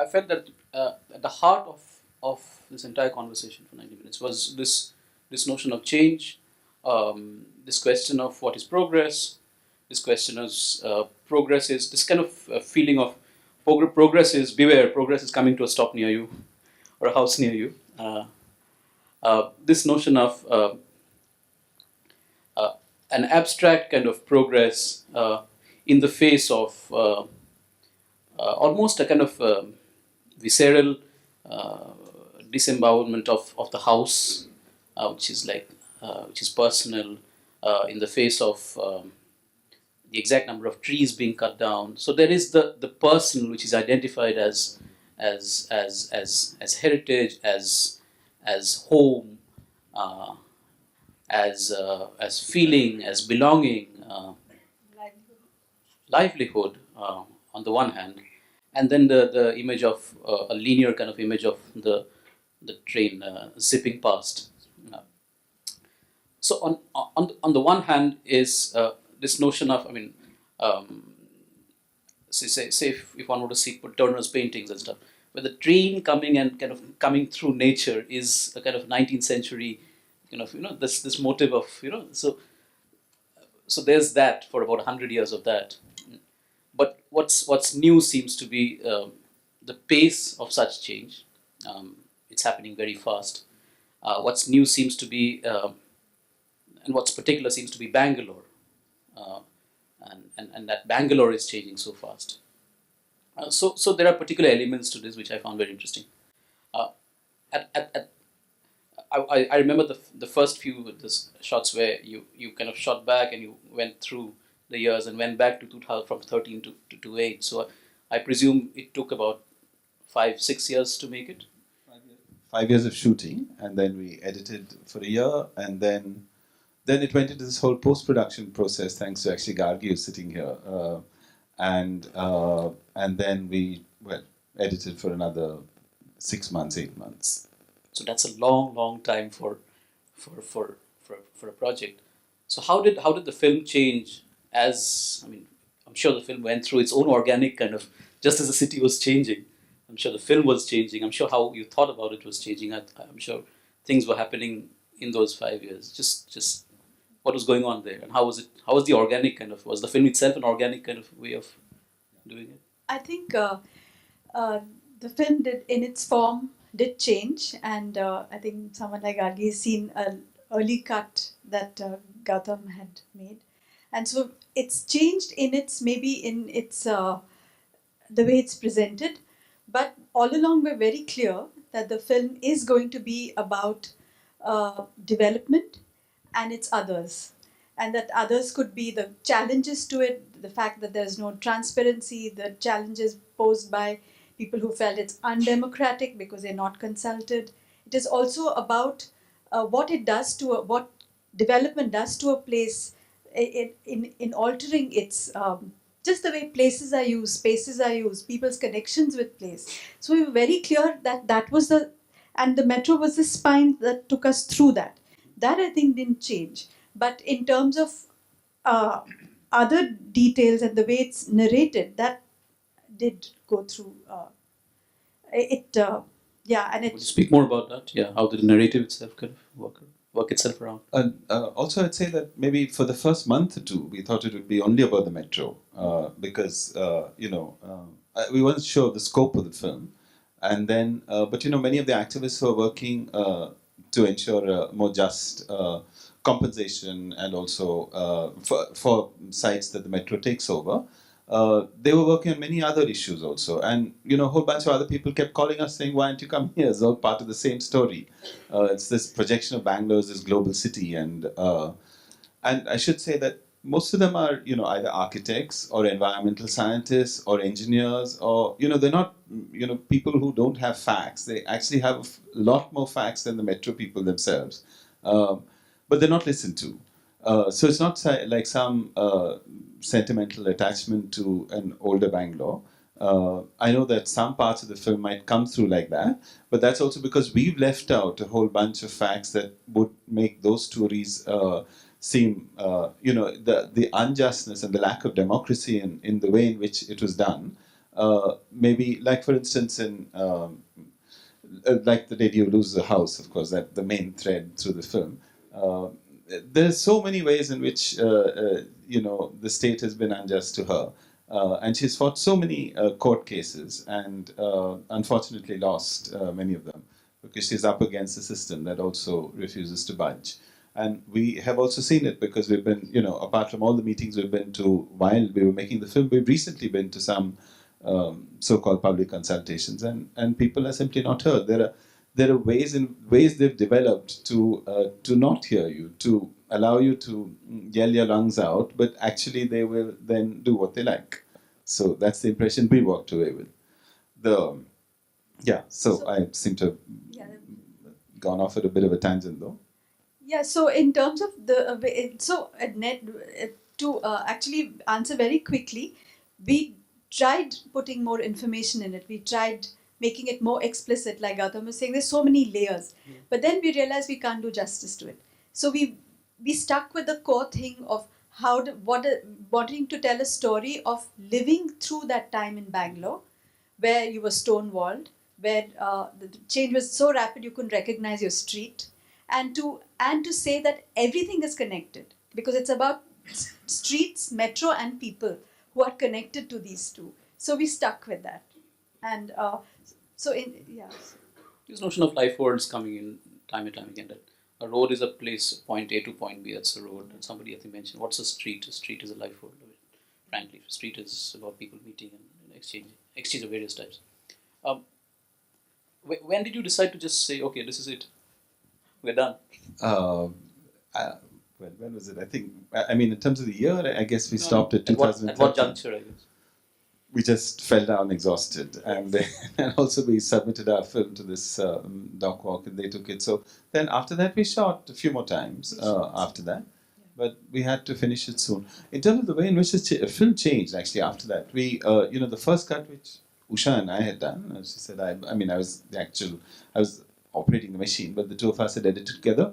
I felt that at the heart of this entire conversation for 90 minutes was this notion of change, this question of what is progress, this question of progress is this kind of feeling of progress is beware, progress is coming to a stop near you or a house near you. This notion of an abstract kind of progress in the face of almost a kind of visceral disembowelment of the house, which is personal, in the face of the exact number of trees being cut down. So there is the person which is identified as heritage, as home, as feeling, as belonging, livelihood on the one hand, and then the image of a linear kind of image of the train zipping past. So on the one hand is this notion of, I mean, say if one were to see Turner's paintings and stuff, where the train coming and kind of coming through nature is a kind of 19th century kind of, this motive of, so there's that for about 100 years of that. But what's new seems to be the pace of such change. It's happening very fast. What's new seems to be, and what's particular seems to be Bangalore, and that Bangalore is changing so fast. So there are particular elements to this which I found very interesting. I remember the first few shots where you kind of shot back and you went through the years and went back to 2000, from 13 to 8. So I presume it took about 5-6 years to make it. 5 years of shooting, and then we edited for a year, and then it went into this whole post-production process, thanks to actually Gargi, who's sitting here, and then we edited for another 6 months, 8 months. So that's a long time for a project. So how did the film change? As I mean, I'm sure the film went through its own organic kind of, just as the city was changing. I'm sure the film was changing. I'm sure how you thought about it was changing. I'm sure things were happening in those 5 years. Just what was going on there, and how was it? How was the organic kind of? Was the film itself an organic kind of way of doing it? I think the film in its form did change, and I think someone like Gargi has seen an early cut that Gautam had made, and so it's changed in its the way it's presented, but all along we're very clear that the film is going to be about development and its others, and that others could be the challenges to it, the fact that there's no transparency, the challenges posed by people who felt it's undemocratic because they're not consulted. It is also about what it does to what development does to a place in altering its just the way places are used, spaces are used, people's connections with place. So we were very clear that was and the metro was the spine that took us through that. That I think didn't change. But in terms of other details and the way it's narrated, that did go through yeah, and it. Would you speak more about that? Yeah, how the narrative itself kind of work itself around. And also, I'd say that maybe for the first month or two, we thought it would be only about the metro because we weren't sure the scope of the film, and then but many of the activists were working to ensure a more just compensation, and also for sites that the metro takes over. They were working on many other issues also, and a whole bunch of other people kept calling us saying, "Why aren't you coming here?" It's all part of the same story. It's this projection of Bangalore as this global city, and I should say that most of them are either architects or environmental scientists or engineers, or they're not people who don't have facts. They actually have a lot more facts than the metro people themselves, but they're not listened to. So it's not like some sentimental attachment to an older Bangalore. I know that some parts of the film might come through like that, but that's also because we've left out a whole bunch of facts that would make those stories seem, the unjustness and the lack of democracy in the way in which it was done maybe, like for instance, in like the day you lose the house, of course, that the main thread through the film. Uh, there's so many ways in which the state has been unjust to her, and she's fought so many court cases and unfortunately lost many of them because she's up against a system that also refuses to budge. And we have also seen it because we've been, apart from all the meetings we've been to while we were making the film, we've recently been to some so-called public consultations, and people are simply not heard. There are ways they've developed to not hear you, to allow you to yell your lungs out, but actually they will then do what they like. So that's the impression we walked away with. So I seem to have Yeah. gone off at a bit of a tangent though. Yeah, so in terms of the to actually answer very quickly, we tried putting more information in it. We tried making it more explicit, like Gautam was saying. There's so many layers, but then we realized we can't do justice to it. So we stuck with the core thing of wanting to tell a story of living through that time in Bangalore, where you were stonewalled, where the change was so rapid you couldn't recognize your street, and to say that everything is connected because it's about streets, metro, and people who are connected to these two. So we stuck with that, and This notion of life worlds coming in time and time again. That a road is a place, point A to point B. That's a road. And somebody I think mentioned, what's a street? A street is a life world. Frankly, a street is about people meeting and exchange of various types. When did you decide to just say, okay, this is it, we're done? Well, when was it? I think, in terms of the year, I guess we stopped at At 2013. what juncture, I guess? We just fell down exhausted, and and also we submitted our film to this doc walk, and they took it. So then after that, we shot a few more times after that, but we had to finish it soon. In terms of the way in which the film changed, actually after that, we the first cut which Usha and I had done, she said, I was operating the machine, but the two of us had edited together.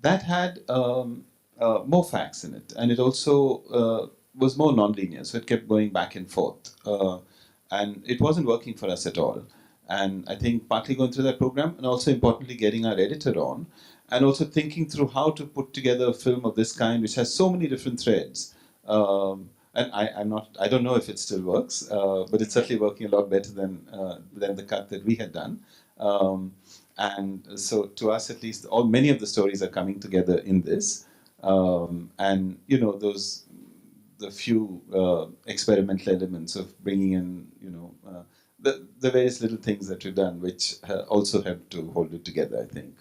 That had more facts in it, and it also was more non-linear, so it kept going back and forth, and it wasn't working for us at all. And I think partly going through that program, and also importantly getting our editor on, and also thinking through how to put together a film of this kind, which has so many different threads. And I don't know if it still works, but it's certainly working a lot better than the cut that we had done. And so, to us at least, many of the stories are coming together in this, and the few experimental elements of bringing in, the various little things that we've done, which also help to hold it together, I think.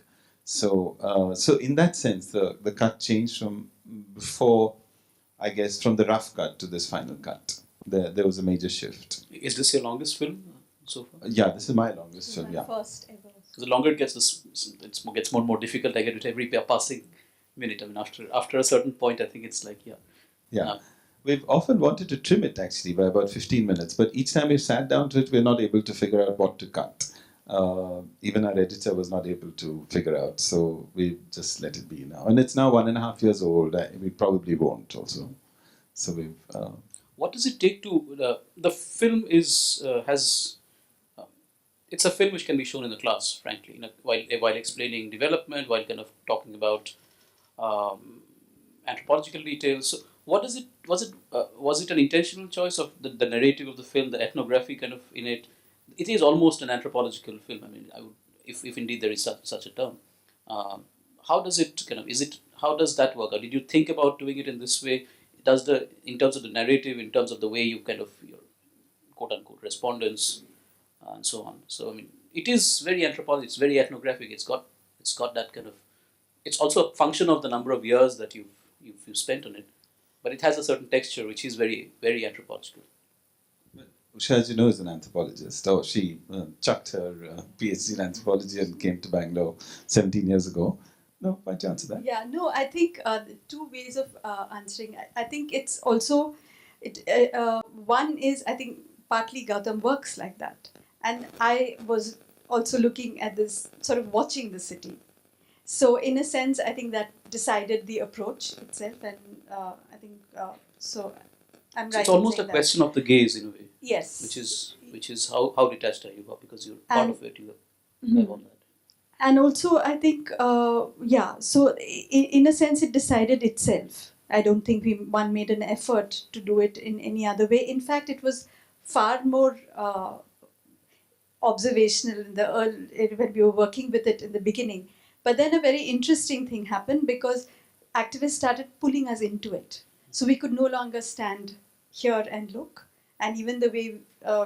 So, in that sense, the cut changed from before, I guess, from the rough cut to this final cut. There was a major shift. Is this your longest film so far? Yeah, this is my longest film. my first ever. Because the longer it gets, it gets more and more difficult. I get with every passing minute. After a certain point, I think it's like, Yeah. We've often wanted to trim it actually by about 15 minutes, but each time we've sat down to it, we're not able to figure out what to cut. Even our editor was not able to figure out, so we just let it be now. And it's now 1.5 years old. We probably won't also. So we've. What does it take to the film has. It's a film which can be shown in the class, frankly, while explaining development, while kind of talking about anthropological details. So what is it? Was it an intentional choice of the narrative of the film, the ethnography kind of in it? It is almost an anthropological film. If indeed there is such a term. How does it How does that work? Or did you think about doing it in this way? In terms of the narrative, in terms of the way you kind of your quote unquote respondents and so on. So it is very anthropological. It's very ethnographic. It's got that kind of. It's also a function of the number of years that you've spent on it, but it has a certain texture which is very very anthropological. Usha, as you know, is an anthropologist. She chucked her PhD in anthropology and came to Bangalore 17 years ago. No, why don't you answer that? Yeah, no, I think two ways of answering. I think it's also, one is, I think partly Gautam works like that. And I was also looking at this, sort of watching the city. So in a sense, I think that decided the approach itself. And I think, so I'm So right. it's almost a in saying that. question of the gaze in a way, Yes. which is how detached are you, because you're part And- of it. You Mhm. have all that. And also, I think, so in a sense, it decided itself. I don't think one made an effort to do it in any other way. In fact, it was far more observational when we were working with it in the beginning. But then a very interesting thing happened because activists started pulling us into it. So we could no longer stand here and look. And even the way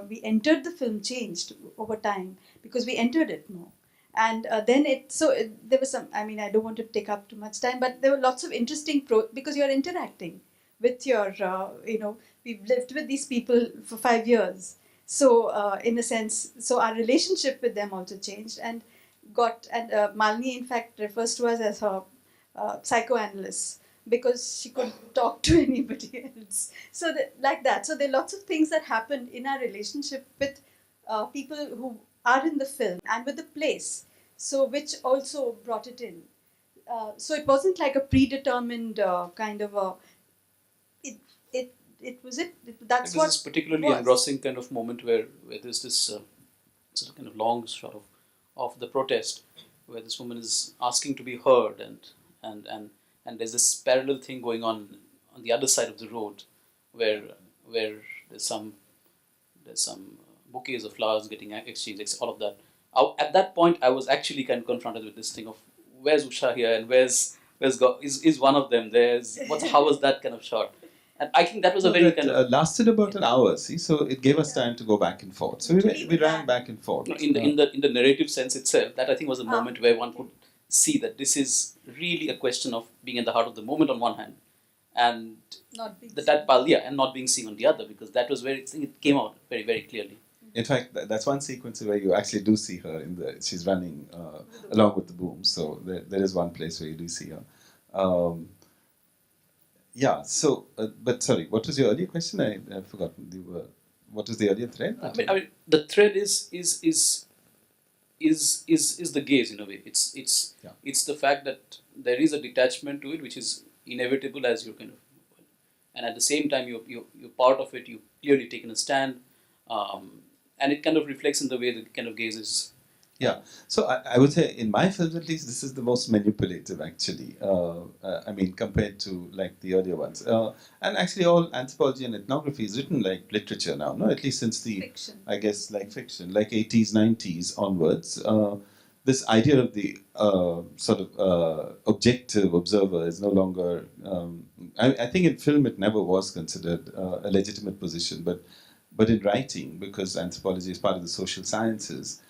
we entered the film changed over time because we entered it more. And then there was some, I mean, I don't want to take up too much time, but there were lots of interesting, because you're interacting with your, we've lived with these people for 5 years. So, in a sense, so our relationship with them also changed and Malini, in fact, refers to us as her psychoanalyst because she could talk to anybody else. So, like that. So, there are lots of things that happened in our relationship with people who are in the film and with the place. So, which also brought it in. So, it wasn't like a predetermined kind of a. It, it, it was it. That's It was what this particularly was. engrossing kind of moment where there's this sort of kind of long shot of the protest, where this woman is asking to be heard, and and and there's this parallel thing going on the other side of the road, where there's some bouquets of flowers getting exchanged, all of that. At that point, I was actually kind of confronted with this thing of where's Usha here and where's is one of them? How was that kind of shot? And I think that was a very kind of lasted about an hour. See, so it gave us time to go back and forth. So we ran back and forth. in the narrative sense itself. That I think was a moment where one could see that this is really a question of being at the heart of the moment on one hand, and Not being Mm-hmm. and not being seen on the other, because that was where it came out very, very clearly. In fact, that's one sequence where you actually do see her she's running along with the boom. So there is one place where you do see her. Yeah. So, but sorry, what was your earlier question? I've forgotten. What was the earlier thread? I mean, the thread is the gaze in a way. Yeah. It's the fact that there is a detachment to it, which is inevitable as you're kind of, and at the same time you're part of it. You've clearly taken a stand, and it kind of reflects in the way the kind of gaze is. Yeah. So I would say in my films at least, this is the most manipulative actually. I mean, compared to like the earlier ones. And actually all anthropology and ethnography is written like literature now, no? At least since the, fiction. I guess, like fiction, like 80s, 90s onwards. This idea of the sort of objective observer is no longer, I think in film it never was considered a legitimate position, but in writing, because anthropology is part of the social sciences,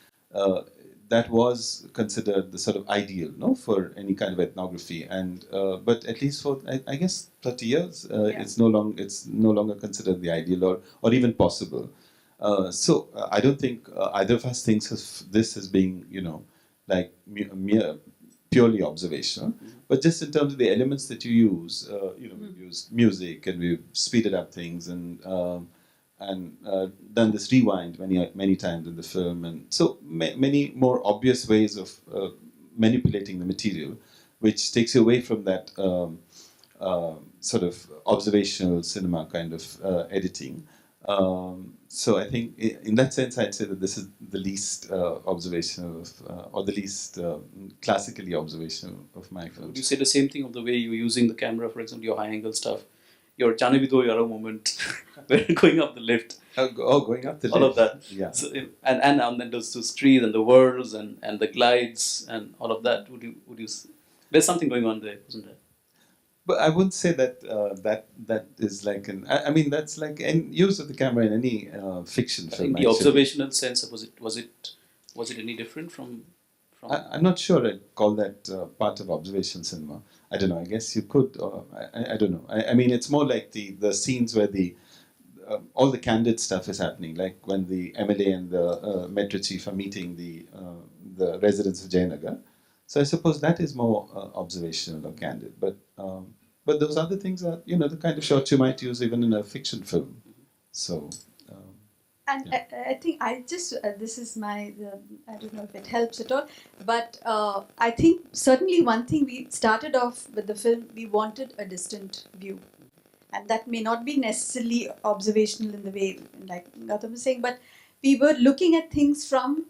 that was considered the sort of ideal, no, for any kind of ethnography, and but at least for I guess 30 years, it's no longer considered the ideal or even possible. So I don't think either of us thinks of this as being like mere purely observational, but just in terms of the elements that you use, we've used music and we've speeded up things and done this rewind many times in the film, and so many more obvious ways of manipulating the material, which takes you away from that sort of observational cinema kind of editing. So I think in that sense, I'd say that this is the least observational or the least classically observational of my films. Would you say the same thing of the way you're using the camera, for example, your high angle stuff, your Janavido Yara moment, where going up the lift? Going up the lift. All of that. Yeah. So, and then those trees and the whirls and the glides and all of that. Would you? There's something going on there, isn't there? But I wouldn't say that that is like I mean that's like use of the camera in any fiction film. In the observational sense, was it any different from? I'm not sure I'd call that part of observational cinema. I don't know. I guess you could. I don't know. I mean, it's more like the scenes where all the candid stuff is happening, like when the MLA and the Metro chief are meeting the residents of Jayanagar. So I suppose that is more observational or candid. But those other things are, the kind of shots you might use even in a fiction film. So. And yeah. I think this is my, I don't know if it helps at all, but I think certainly one thing we started off with the film, we wanted a distant view. And that may not be necessarily observational in the way like Gautam was saying, but we were looking at things from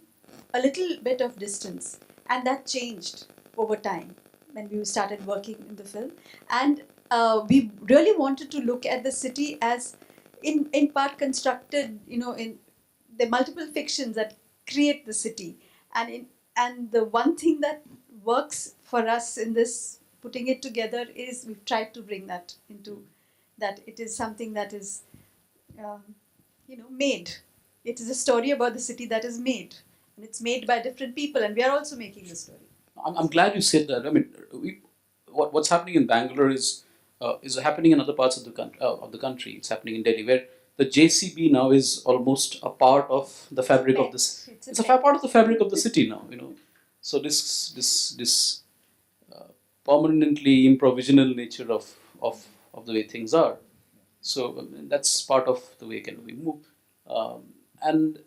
a little bit of distance, and that changed over time when we started working in the film. And we really wanted to look at the city as in part constructed, in the multiple fictions that create the city. And the one thing that works for us in this putting it together is we've tried to bring that into that it is something that is um, made. It is a story about the city that is made, and it's made by different people, and we are also making the story. I'm glad you said that. I mean, what's happening in Bangalore is happening in other parts of the country. It's happening in Delhi, where the JCB now is almost a part of the fabric of this. It's a part of the fabric of the city now. So this permanently improvisional nature of the way things are. So that's part of the way kind of we move, and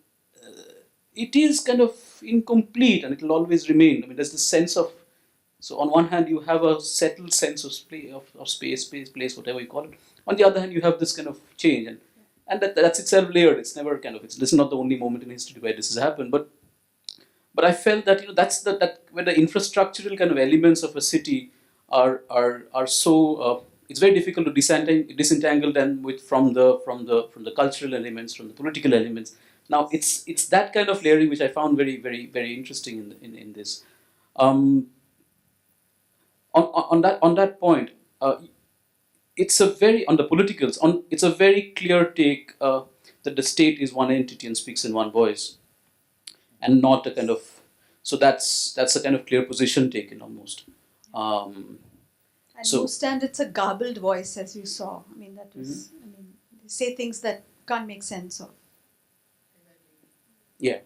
it is kind of incomplete, and it will always remain. I mean, there's this sense of, so on one hand you have a settled sense of space, place, whatever you call it. On the other hand, you have this kind of change, and that's itself layered. It's never kind of, this is not the only moment in history where this has happened, but I felt that that's that where the infrastructural kind of elements of a city are so it's very difficult to disentangle them from the cultural elements, from the political elements. Now it's that kind of layering which I found very very very interesting in this. On that point, it's a very, on the politicals, it's a very clear take that the state is one entity and speaks in one voice, and not a kind of, so that's a kind of clear position taken almost. And So- most times it's a garbled voice, as you saw. I mean, that was. I mean, they say things that can't make sense of. Yeah,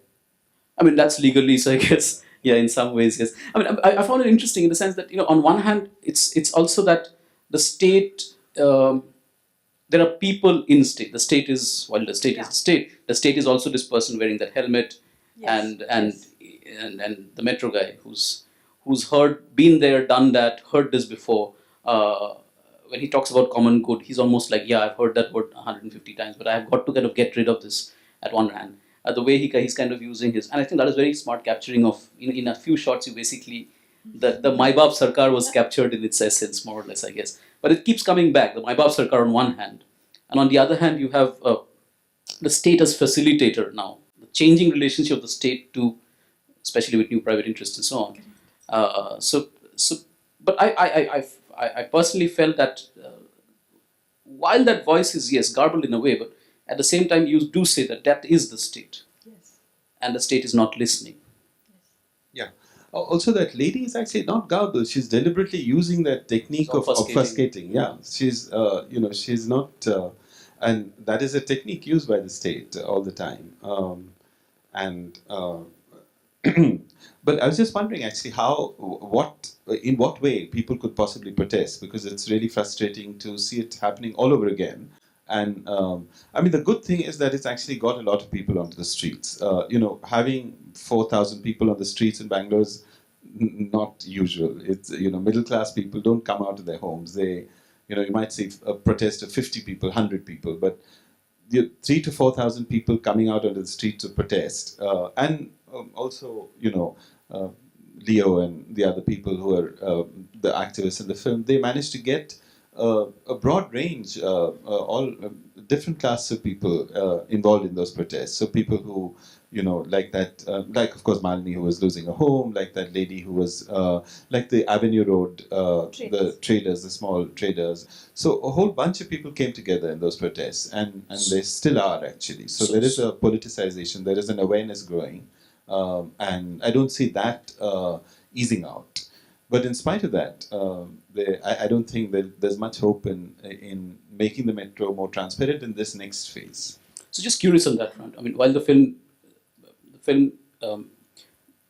I mean that's legalese, I guess. Yeah, in some ways, yes. I mean, I found it interesting in the sense that on one hand, it's also that the state. There are people in state. The state is, while the state is the state. The state is also this person wearing that helmet, Yes, and the metro guy who's been there, done that, heard this before. When he talks about common good, he's almost like, yeah, I've heard that word 150 times, but I've got to kind of get rid of this at one hand. The way he's kind of using his, and I think that is very smart capturing of, in a few shots, you basically, the My Baap Sarkar was captured in its essence, more or less, I guess. But it keeps coming back, the My Baap Sarkar on one hand. And on the other hand, you have the state as facilitator now, the changing relationship of the state to, especially with new private interests and so on. But I personally felt that while that voice is, yes, garbled in a way, but at the same time you do say that is the state, yes. and the state is not listening. Yeah. Also, that lady is actually not garbled. She's deliberately using that technique of obfuscating. Yeah, she's she's not, and that is a technique used by the state all the time. But I was just wondering actually in what way people could possibly protest, because it's really frustrating to see it happening all over again. And I mean, the good thing is that it's actually got a lot of people onto the streets. Having 4,000 people on the streets in Bangalore is not usual. It's, middle class people don't come out of their homes. They, you might see a protest of 50 people, 100 people, but 3,000 to 4,000 people coming out onto the street to protest, and also, Leo and the other people who are the activists in the film, they managed to get a broad range, all different classes of people involved in those protests. So people who, like that, like of course Malini, who was losing a home, like that lady who was, like the Avenue Road, the traders, the small traders. So a whole bunch of people came together in those protests, and they still are actually. So there is a politicization, there is an awareness growing, and I don't see that easing out. But in spite of that, I don't think that there's much hope in making the metro more transparent in this next phase. So just curious on that front. I mean, while the film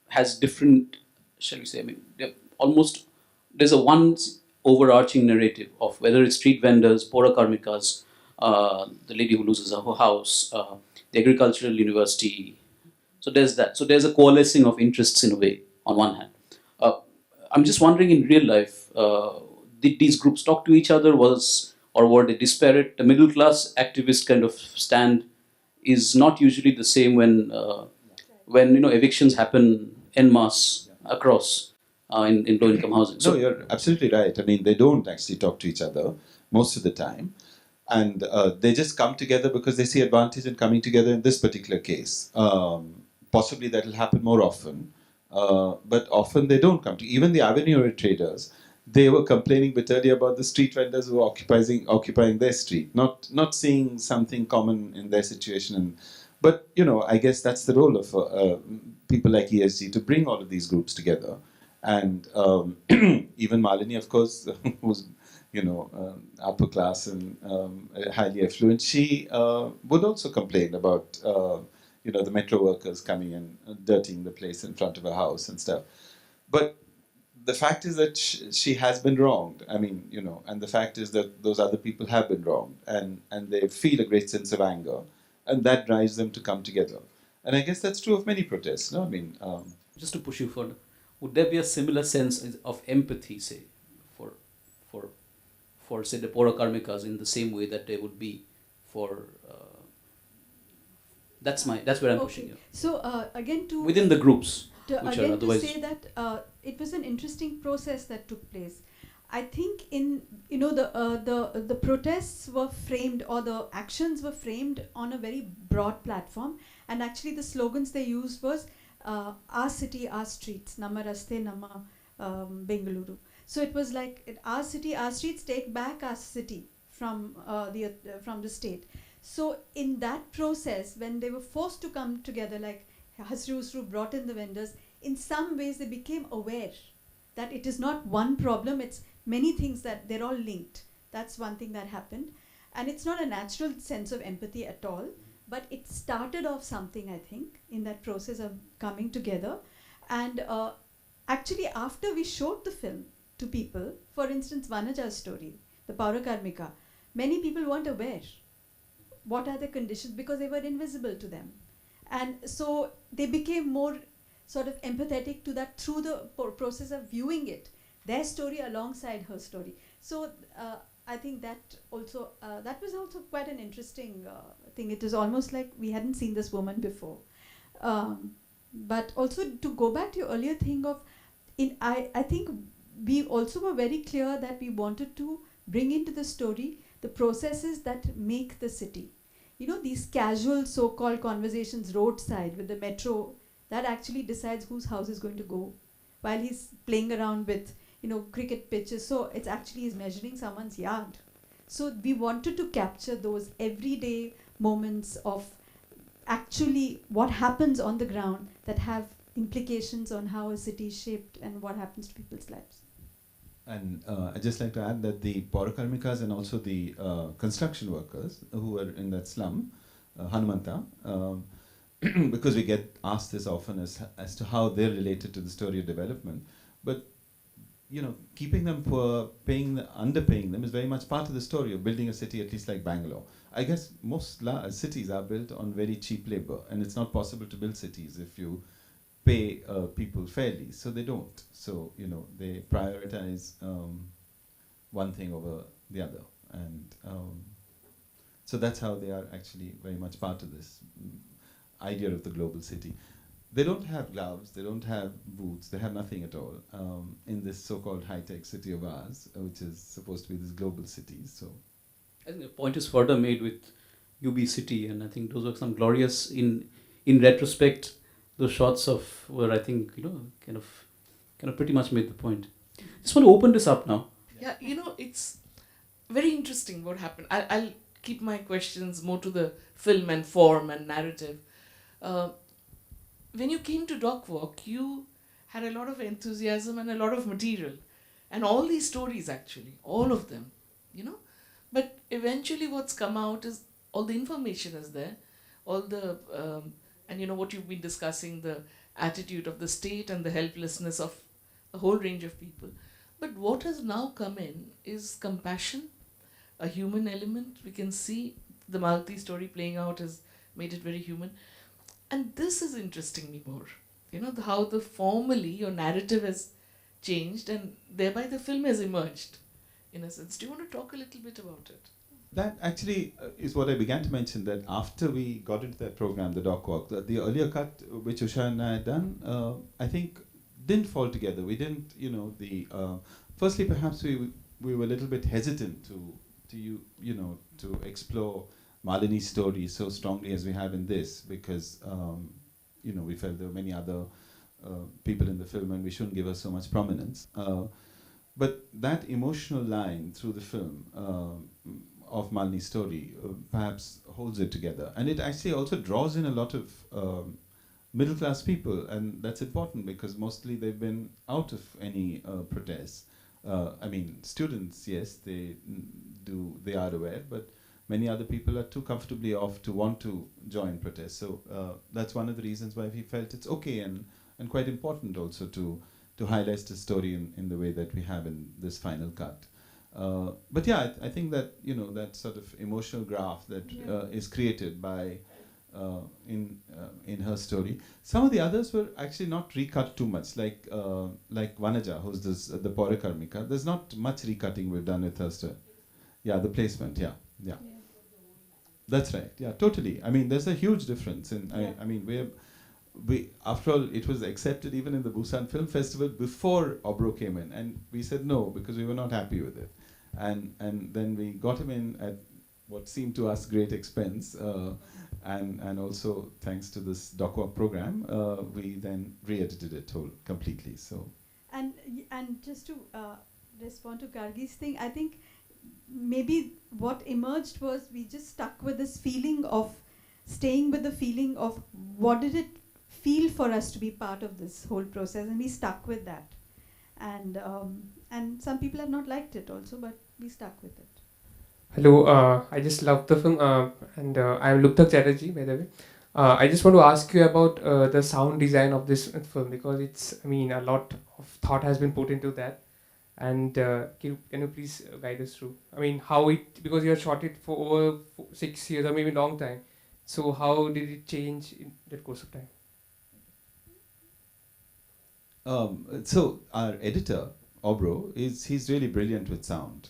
has different, shall we say, I mean, there's a one overarching narrative of whether it's street vendors, Pora Karmikas, the lady who loses her house, the agricultural university. So there's that. So there's a coalescing of interests in a way, on one hand. I'm just wondering, in real life, did these groups talk to each other? Or or were they disparate? The middle class activist kind of stand is not usually the same when evictions happen en masse across in low income housing. No, you're absolutely right. I mean, they don't actually talk to each other most of the time. And they just come together because they see advantage in coming together in this particular case. Possibly that will happen more often, but often they don't come to. Even the avenue traders, they were complaining bitterly about the street vendors who were occupying their street, not seeing something common in their situation. But I guess that's the role of people like ESG to bring all of these groups together. And even Malini, of course, who's upper class and highly affluent, she would also complain about the metro workers coming and dirtying the place in front of her house and stuff. But the fact is that she has been wronged. I mean, and the fact is that those other people have been wronged, and they feel a great sense of anger, and that drives them to come together. And I guess that's true of many protests. No, I mean, just to push you further, would there be a similar sense of empathy, say, for say the Pora Karmikas in the same way that there would be for that's where I'm pushing you. So again, within the groups, which again are otherwise to say that it was an interesting process that took place. I think in the protests were framed, or the actions were framed on a very broad platform, and actually the slogans they used was our city, our streets, Nama Raste, Nama Bengaluru. So it was like our city, our streets, take back our city from the state. So in that process, when they were forced to come together, like Hasri Usru brought in the vendors, in some ways they became aware that it is not one problem, it's many things, that they're all linked. That's one thing that happened. And it's not a natural sense of empathy at all, but it started off something, I think, in that process of coming together. And actually, after we showed the film to people, for instance, Vanaja's story, the Paura Karmika, many people weren't aware what are the conditions because they were invisible to them. And so they became more sort of empathetic to that through the process of viewing it, their story alongside her story. So I think that also that was also quite an interesting thing. It was almost like we hadn't seen this woman before. But also to go back to your earlier thing of, I think we also were very clear that we wanted to bring into the story the processes that make the city. These casual so-called conversations roadside with the metro, that actually decides whose house is going to go while he's playing around with cricket pitches. So it's actually he's measuring someone's yard. So we wanted to capture those everyday moments of actually what happens on the ground that have implications on how a city is shaped and what happens to people's lives. And I'd just like to add that the Paura Karmikas and also the construction workers who were in that slum, Hanumanta, because we get asked this often as to how they're related to the story of development. But keeping them poor, underpaying them is very much part of the story of building a city, at least like Bangalore. I guess most cities are built on very cheap labor, and it's not possible to build cities if you pay people fairly. So they don't. So they prioritize one thing over the other, and so that's how they are actually very much part of this idea of the global city. They don't have gloves, they don't have boots, they have nothing at all in this so-called high-tech city of ours, which is supposed to be this global city. So I think the point is further made with UB City, and I think those were some glorious, in retrospect, those shots were, I think, kind of pretty much made the point. Just want to open this up now. Yeah, it's very interesting what happened. I'll keep my questions more to the film and form and narrative. When you came to Dock Walk, you had a lot of enthusiasm and a lot of material. And all these stories, actually, all of them, But eventually what's come out is all the information is there, all the, and what you've been discussing, the attitude of the state and the helplessness of a whole range of people. But what has now come in is compassion, a human element. We can see the Malti story playing out has made it very human. And this is interesting me more. How formally your narrative has changed and thereby the film has emerged. in a sense. Do you want to talk a little bit about it? That actually is what I began to mention, that after we got into that program, the doc walk, the earlier cut which Usha and I had done, I think didn't fall together. We didn't, firstly perhaps we were a little bit hesitant to explore Malini's story so strongly as we have in this, because we felt there were many other people in the film and we shouldn't give her so much prominence. But that emotional line through the film of Malini's story perhaps holds it together. And it actually also draws in a lot of middle class people, and that's important because mostly they've been out of any protests. Students, yes, they are aware, but many other people are too comfortably off to want to join protests. So that's one of the reasons why we felt it's okay and quite important also to highlight the story in the way that we have in this final cut. But yeah, I think that that sort of emotional graph that is created by in her story. Some of the others were actually not recut too much, like Vanaja, who's the Porikarmika. There's not much recutting we've done with her story. Yeah, the placement. Yeah. That's right. Yeah, totally. I mean, there's a huge difference. We after all, it was accepted even in the Busan Film Festival before Obro came in, and we said no because we were not happy with it, and then we got him in at what seemed to us great expense, and also thanks to this DocWalk program, we then re-edited it completely. So and just to respond to Gargi's thing, I think maybe what emerged was we just stuck with this feeling of staying with the feeling of what did it feel for us to be part of this whole process, and we stuck with that. And some people have not liked it also, but we stuck with it. Hello, I just love the film, and I'm Luptak Chatterjee, by the way. I just want to ask you about the sound design of this film, because a lot of thought has been put into that. And can you please guide us through? Because you have shot it for over 6 years or maybe long time. So how did it change in that course of time? So our editor, Obro, he's really brilliant with sound.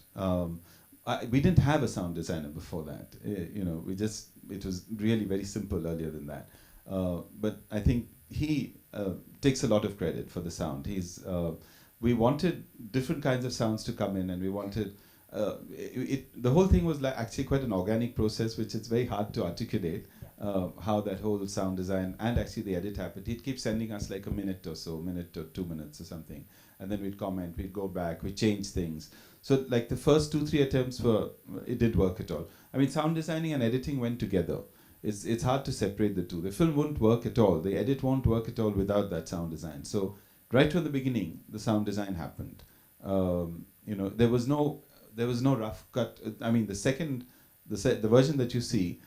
We didn't have a sound designer before that. It was really very simple earlier than that. But I think he takes a lot of credit for the sound. We wanted different kinds of sounds to come in, and we wanted the whole thing was actually quite an organic process, which it's very hard to articulate. How that whole sound design and actually the edit happened. He'd keep sending us like a minute or 2 minutes or something, and then we'd comment, we'd go back, we'd change things. So like the first 2-3 attempts it did work at all. Sound designing and editing went together. It's hard to separate the two. The film won't work at all. The edit won't work at all without that sound design. So right from the beginning, the sound design happened. There was no rough cut. The version that you see,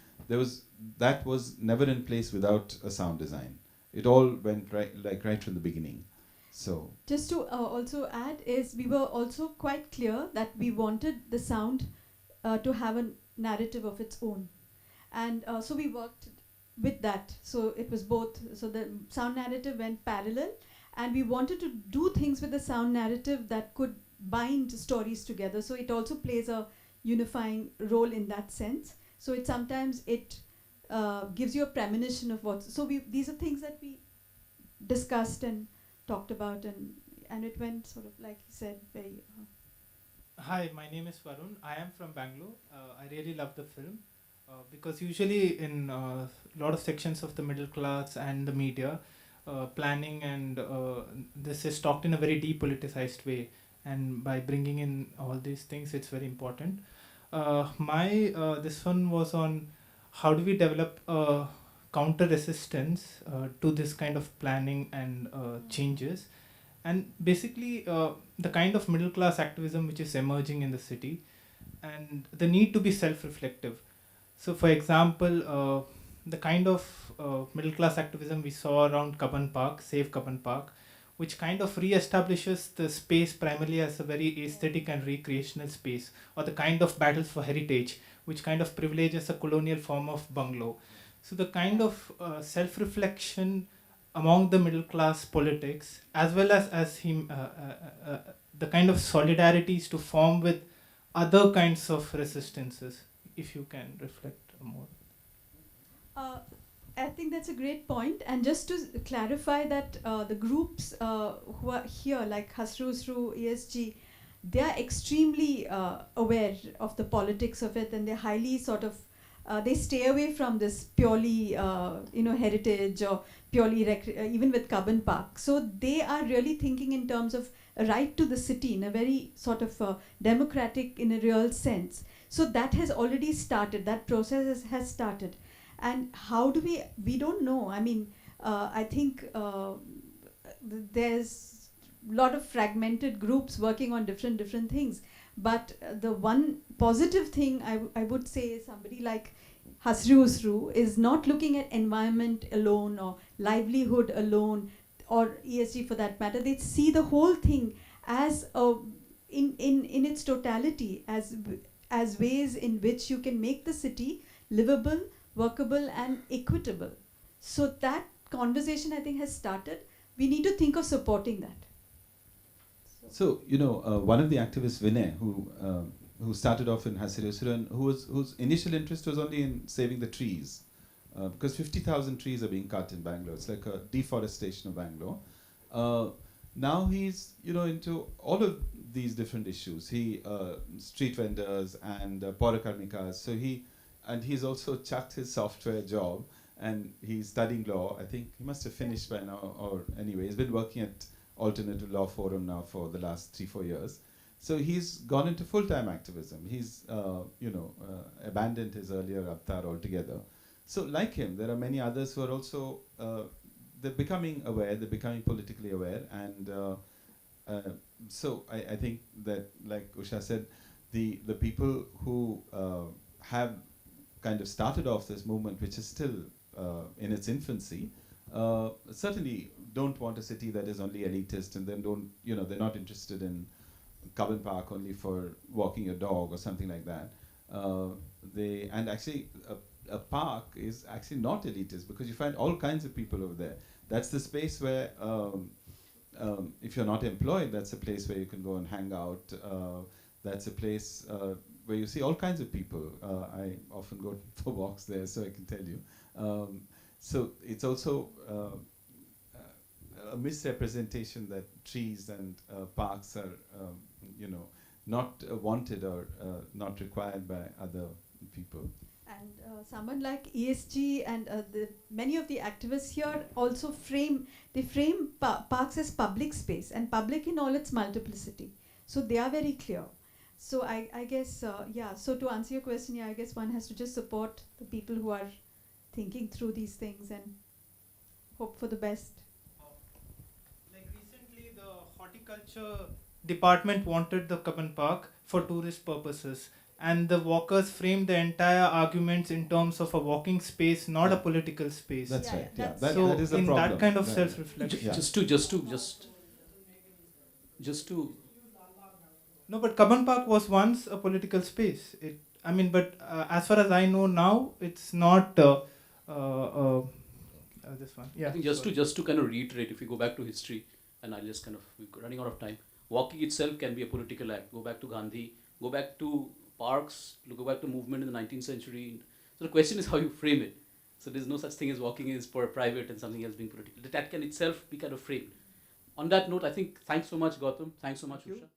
that was never in place without a sound design. It all went right from the beginning. So just to also add is we were also quite clear that we wanted the sound to have a narrative of its own, and so we worked with that. So it was both. So the sound narrative went parallel, and we wanted to do things with the sound narrative that could bind stories together. So it also plays a unifying role in that sense. So it sometimes gives you a premonition of what. So these are things that we discussed and talked about, and it went sort of like he said, very. Hi, my name is Varun. I am from Bangalore. I really love the film because usually in a lot of sections of the middle class and the media, planning and this is talked in a very depoliticized way, and by bringing in all these things, it's very important. This one was on how do we develop counter resistance to this kind of planning and changes, and basically the kind of middle class activism which is emerging in the city, and the need to be self-reflective. So for example, the kind of middle class activism we saw around Kaban Park, Save Kaban Park, which kind of re-establishes the space primarily as a very aesthetic and recreational space, or the kind of battles for heritage, which kind of privileges a colonial form of bungalow. So the kind of self-reflection among the middle class politics, as well as the kind of solidarities to form with other kinds of resistances, if you can reflect more. Uh, I think that's a great point. And just to clarify that the groups who are here, like Hasru, ESG, they are extremely aware of the politics of it, and they're highly sort of, they stay away from this purely, heritage or purely, even with Cubbon Park. So they are really thinking in terms of a right to the city in a very sort of democratic, in a real sense. So that has already started, that process has started. And how do we don't know. I mean, I think there's a lot of fragmented groups working on different things. But the one positive thing I would say is somebody like Usru is not looking at environment alone or livelihood alone or ESG for that matter. They see the whole thing as in its totality, as ways in which you can make the city livable, workable, and equitable. So that conversation, I think, has started. We need to think of supporting that. So, one of the activists, Vinay, who started off in Hasirusura, and whose initial interest was only in saving the trees, because 50,000 trees are being cut in Bangalore. It's like a deforestation of Bangalore. Now he's, into all of these different issues. He street vendors and Paurakarmikas. So he's also chucked his software job, and he's studying law. I think he must have finished by now, or anyway, he's been working at Alternative Law Forum now for the last 3-4 years. So he's gone into full-time activism. He's, abandoned his earlier avatar altogether. So like him, there are many others who are also, they're becoming aware, they're becoming politically aware, and so I think that, like Usha said, the people who have kind of started off this movement, which is still in its infancy, certainly don't want a city that is only elitist, and then they're not interested in Cubbon Park only for walking your dog or something like that. And actually, a park is actually not elitist, because you find all kinds of people over there. That's the space where, if you're not employed, that's a place where you can go and hang out. That's a place where you see all kinds of people. I often go for walks there, so I can tell you. So it's also a misrepresentation that trees and parks are, not wanted or not required by other people. And someone like ESG and many of the activists here also frame parks as public space, and public in all its multiplicity. So they are very clear. So I guess, so to answer your question, I guess one has to just support the people who are thinking through these things and hope for the best. Like recently, the horticulture department wanted the Cubbon Park for tourist purposes, and the walkers framed the entire arguments in terms of a walking space, not a political space. That's right. Yeah, that's so that is a in problem. that kind of self-reflection. Yeah. Just to No, but Cubbon Park was once a political space. But as far as I know now, it's not this one. Yeah. I think just to kind of reiterate, if we go back to history, and I'll just we're running out of time. Walking itself can be a political act. Go back to Gandhi. Go back to parks. Go back to movement in the 19th century. So the question is how you frame it. So there's no such thing as walking is for private and something else being political. That can itself be kind of framed. On that note, I think thanks so much, Gautam. Thanks so much, Usha.